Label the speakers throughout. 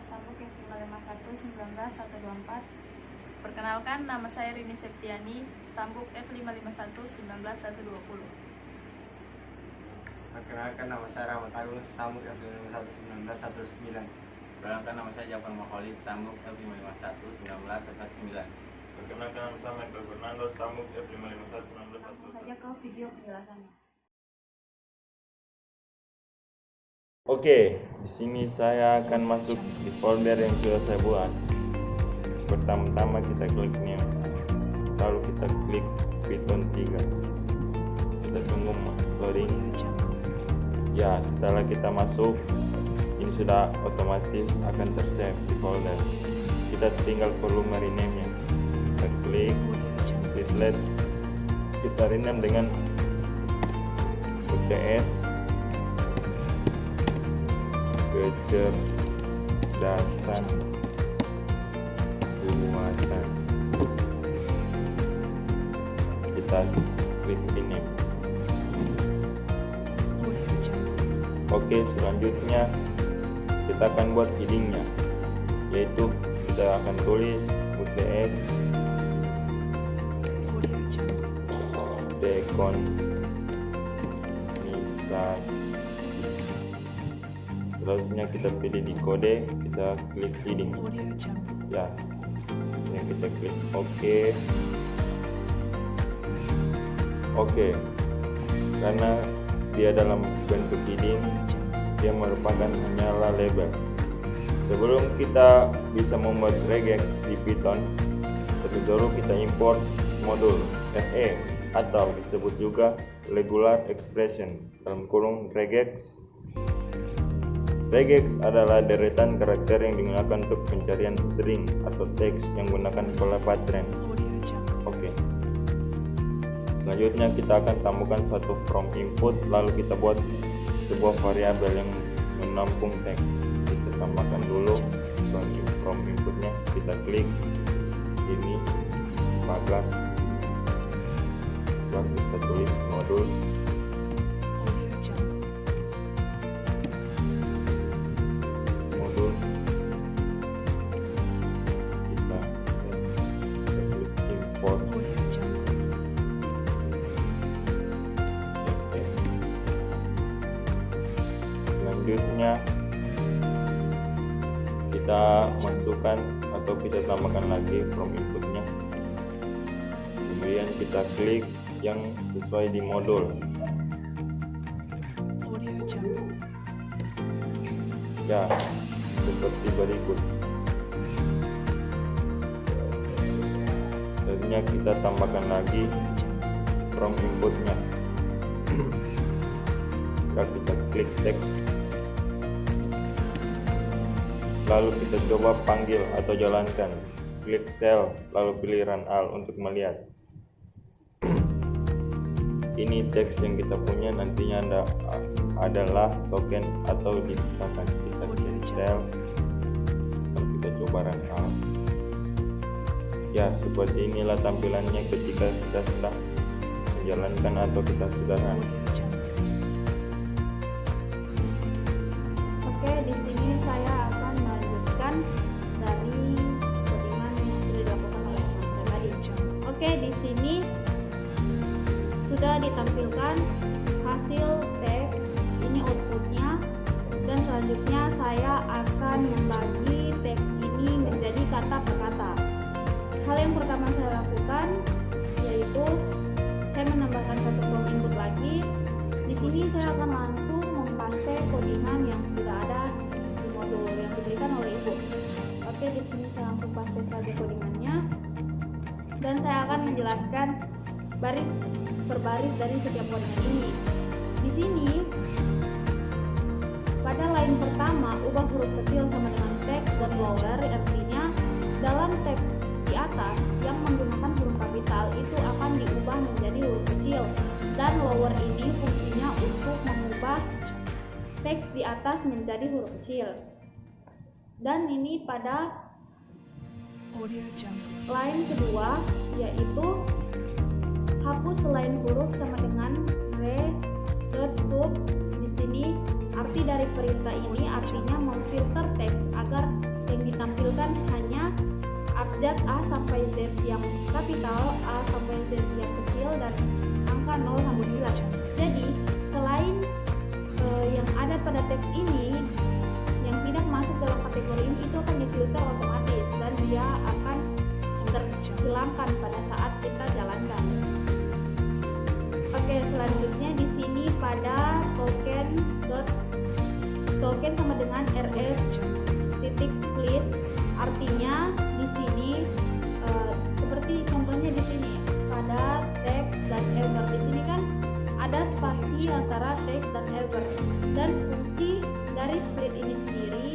Speaker 1: Stambuk F551-19124. Perkenalkan, nama saya Rini Septiani, Stambuk F551-19120.
Speaker 2: Perkenalkan, nama saya Rahmat Agung, Stambuk F551-19119.
Speaker 3: Perkenalkan, nama saya Jafar Makholid, Stambuk F551-19119.
Speaker 4: Perkenalkan, nama saya Michael Fernando, Stambuk F551-191.
Speaker 1: Langsung saja ke video penjelasannya.
Speaker 4: Oke, di sini saya akan masuk di folder yang sudah saya buat. Pertama-tama kita klik new, lalu kita klik Python 3. Kita tunggu loading. Ya, setelah kita masuk, ini sudah otomatis akan tersave di folder. Kita tinggal perlu merename-nya. Kita klik Applet, kita rename dengan UTS kecerdasan buatan. Kita klik ini. Oke, selanjutnya kita akan buat headingnya, yaitu kita akan tulis UTS dekonisasi. Selanjutnya kita pilih di kode, kita klik heading. Ya, ini kita klik oke. Karena dia dalam bentuk heading, dia merupakan hanyalah label. Sebelum kita bisa membuat regex di Python, terlebih dahulu kita import modul FE atau disebut juga regular expression dalam kurung regex. Regex adalah deretan karakter yang digunakan untuk pencarian string atau teks yang menggunakan pola pattern. Oke. Selanjutnya kita akan tambahkan satu from input, lalu kita buat sebuah variabel yang menampung teks. Kita tambahkan dulu from inputnya, kita klik ini pagar, lalu kita tulis modul. Selanjutnya kita masukkan atau kita tambahkan lagi from inputnya, kemudian kita klik yang sesuai di modul. Ya, seperti berikut. Selanjutnya kita tambahkan lagi from inputnya. Kita klik teks, lalu kita coba panggil atau jalankan. Klik cell, lalu pilih run all untuk melihat. Ini teks yang kita punya, nantinya adalah token atau dipisahkan. Kita klik cell, lalu kita coba run all. Ya, seperti inilah tampilannya ketika kita sudah menjalankan atau kita sudah run.
Speaker 1: Oke, di sini saya akan melanjutkan dari codingan yang sudah dilakukan oleh teman tadi. Oke, di sini sudah ditampilkan hasil teks, ini outputnya, dan selanjutnya saya akan membagi teks ini menjadi kata per kata. Hal yang pertama saya lakukan yaitu saya menambahkan satu from input lagi. Di sini saya akan langsung mempaste codingan yang sudah ada di modul yang diberikan oleh ibu. Oke, di sini saya langsung paste saja codingannya, dan saya akan menjelaskan baris per baris dari setiap codingan ini. Di sini pada line pertama ubah huruf kecil sama dengan teks dan lower, artinya dalam teks di atas yang menggunakan huruf kapital itu akan diubah menjadi huruf kecil, dan lower ini fungsinya untuk mengubah teks di atas menjadi huruf kecil. Dan ini pada line kedua, yaitu hapus selain huruf sama dengan re.sub. Di sini arti dari perintah ini artinya memfilter teks agar abjad A sampai Z yang kapital, A sampai Z yang kecil, dan angka 0 sampai 9. Jadi selain yang ada pada teks ini yang tidak masuk dalam kategori ini, itu akan difilter otomatis dan dia akan terhilangkan pada saat kita jalankan. Oke, selanjutnya di sini pada token sama dengan rf.split, artinya di sini seperti contohnya di sini pada text dan ever. Di sini kan ada spasi antara text dan ever, dan fungsi dari split ini sendiri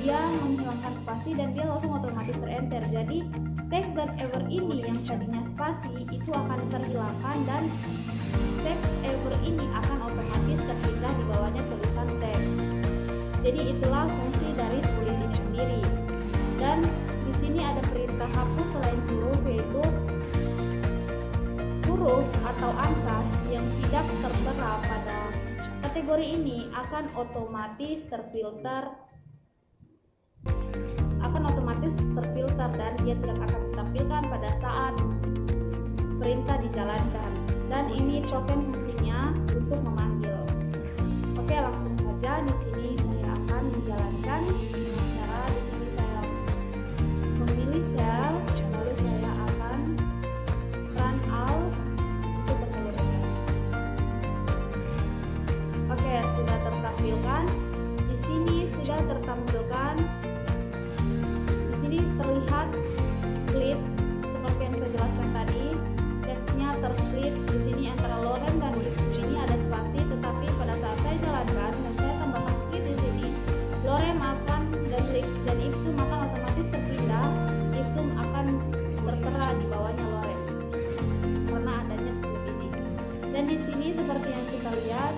Speaker 1: dia menghilangkan spasi dan dia langsung otomatis terenter. Jadi text dan ever ini yang tadinya spasi itu akan terhilangkan dan text ever ini akan otomatis terpindah di bawahnya tulisan teks. Jadi itulah fungsi dari split ini sendiri. Dan di sini ada perintah hapus selain huruf, yaitu huruf atau angka yang tidak tertera pada kategori ini akan otomatis terfilter dan dia tidak akan ditampilkan pada saat perintah dijalankan. Dan ini token fungsinya untuk memanggil. Oke, langsung saja di sini saya akan menjalankan dengan cara di sini saya memilih sel, lalu saya akan run out untuk keseluruhan. Oke, sudah tertampilkan. Di sini sudah tertampilkan. Di sini terlihat split seperti yang saya jelaskan tadi. Teksnya tersplit di sini antara lorem dan ipsum. Ini ada spasi, tetapi pada saat saya jalankan dan saya tambahkan split di sini, lorem akan dan ipsum akan otomatis terpindah. Ipsum akan tertera di bawahnya lorem karena adanya split ini. Dan di sini seperti yang kita lihat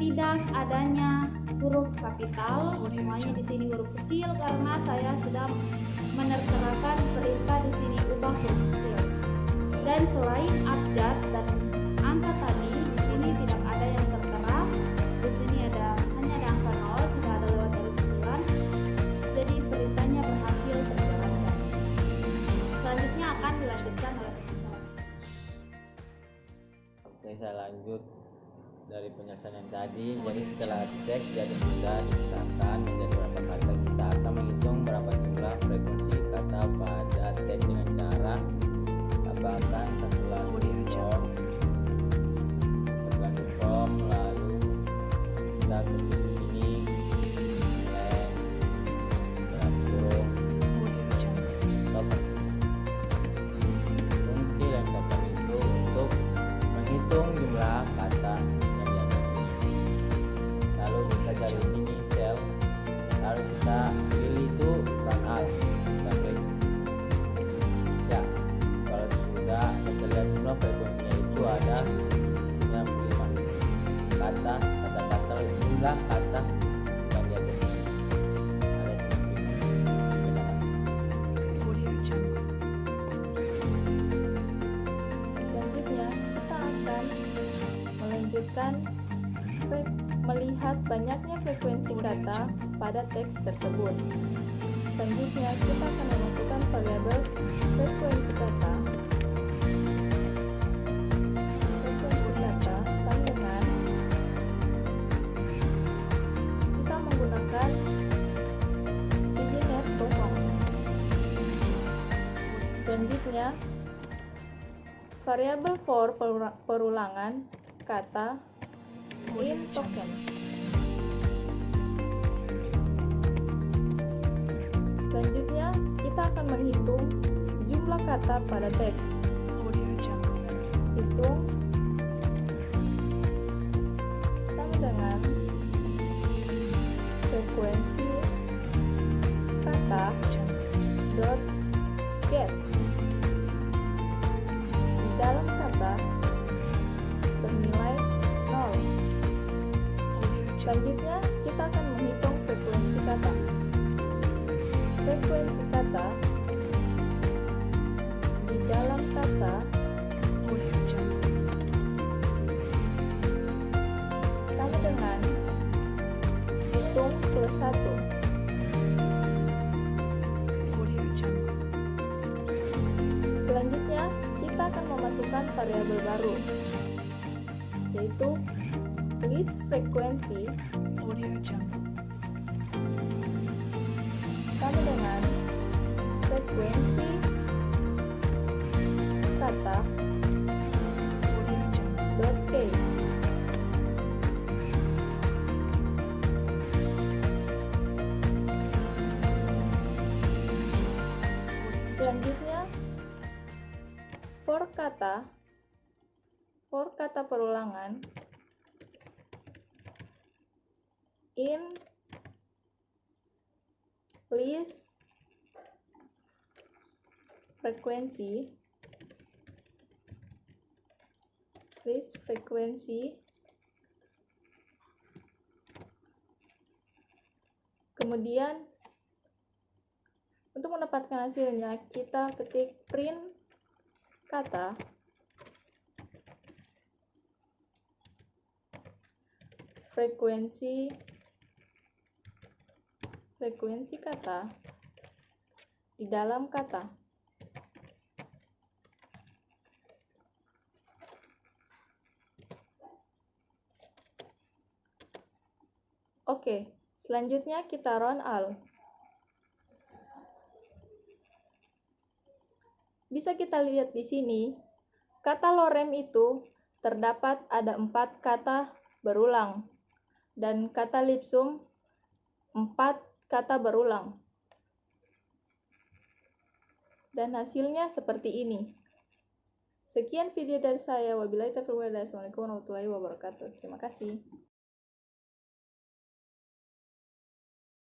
Speaker 1: tidak adanya huruf kapital, semuanya di sini huruf kecil karena saya sudah menerterakan perintah di sini ubah huruf kecil. Dan selain abjad dan angka tadi, di sini tidak ada yang tertera. Di sini hanya ada angka 0, tidak ada lewat dari 9. Jadi perintahnya berhasil terjalankan. Selanjutnya akan dilanjutkan oleh penyelesaian.
Speaker 3: Oke, saya lanjut dari penyelesaian yang tadi. Jadi setelah teks jadi sudah dipisahkan menjadi berapa kata, kita akan menghitung berapa jumlah frekuensi kata pada teks dengan cara tambahkan satu lagu form, lalu kita ketik sini length kurung token. Fungsi length token itu untuk menghitung jumlah kata yang di atas sini. Lalu kita cari sini sel, lalu kita pilih itu run alt. Kita lihat jumlah frekuensinya itu ada 95 kata-kata jumlah kata yang di atas ini ada 95.
Speaker 5: Selanjutnya kita akan melanjutkan melihat banyaknya frekuensi kata pada teks tersebut. Selanjutnya kita akan memasukkan variabel frekuensi kata sama dengan kita menggunakan diginet kosong. Selanjutnya variabel for perulangan kata in token. Selanjutnya kita akan menghitung jumlah kata pada teks. Hitung sama dengan frekuensi kata dot get. Di dalam kata bernilai 0. Selanjutnya kita akan menghitung frekuensi kata. Frekuensi kata di dalam kata sama dengan hitung plus 1. variabel baru, yaitu list frekuensi sama dengan frekuensi kata dot case. Selanjutnya, for kata perulangan in list frekuensi kemudian untuk mendapatkan hasilnya kita ketik print kata frekuensi kata di dalam kata. Oke, selanjutnya kita run all. Bisa kita lihat di sini, kata lorem itu terdapat ada 4 kata berulang dan kata lipsum 4 kata berulang. Dan hasilnya seperti ini. Sekian video dari saya. Wabillahi taufiq wal hidayah. Assalamualaikum warahmatullahi wabarakatuh. Terima kasih.